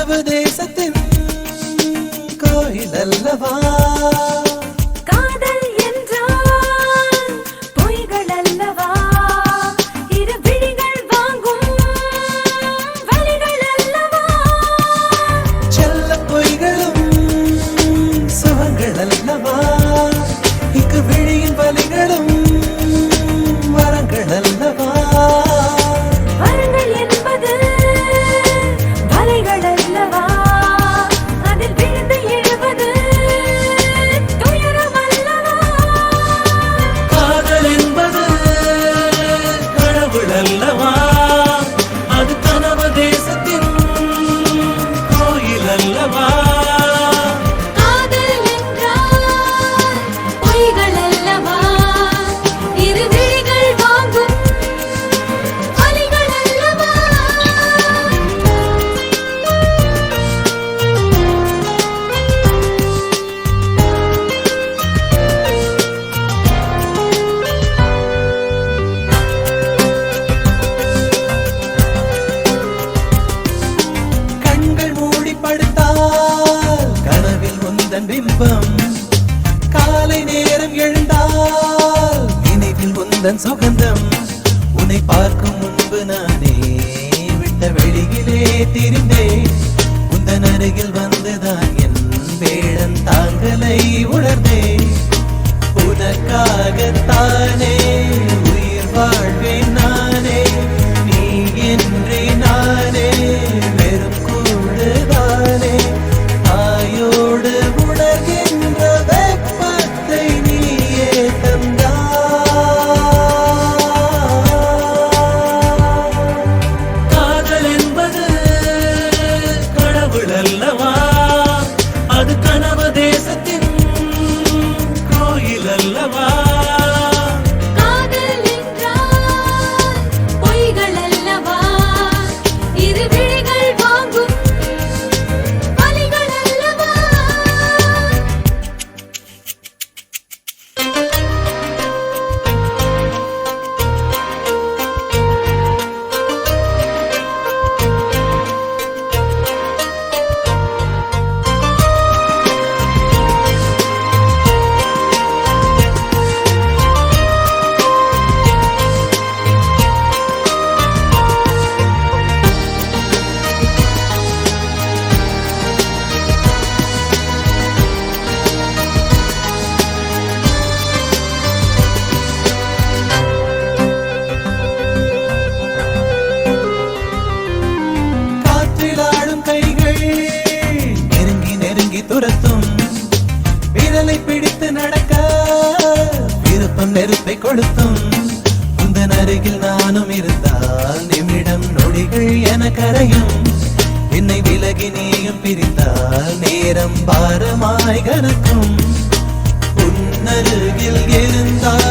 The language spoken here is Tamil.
கனவு தேசத்தின் கோயில் அல்லவா பிம்பம் காலை நேரம் எழுந்தால் நினைவில் உந்தன் சுகந்தம் உன்னை பார்க்கும் முன்பு நானே விட்ட வெளியிலே திரிந்தேன் உந்தன் அருகில் வந்துதான் என் வேடன் தாங்கலை உணர்ந்தேன் உனக்காகத்தானே உயிர் வாழ்வேன் நானே நீ என்றே நானே வெறும் கூடுதானே ஆயோடு துரத்தும் விரலை பிடித்து நடக்க விருப்பம் நெருப்பை கொளுத்தும் உந்தன் அருகில் நானும் இருந்தால் நிமிடம் நொடிகள் என கரையும் என்னை விலகி நீயும் பிரிந்தால் நேரம் பாரமாய் கனக்கும் உன்னருகில் இருந்தால்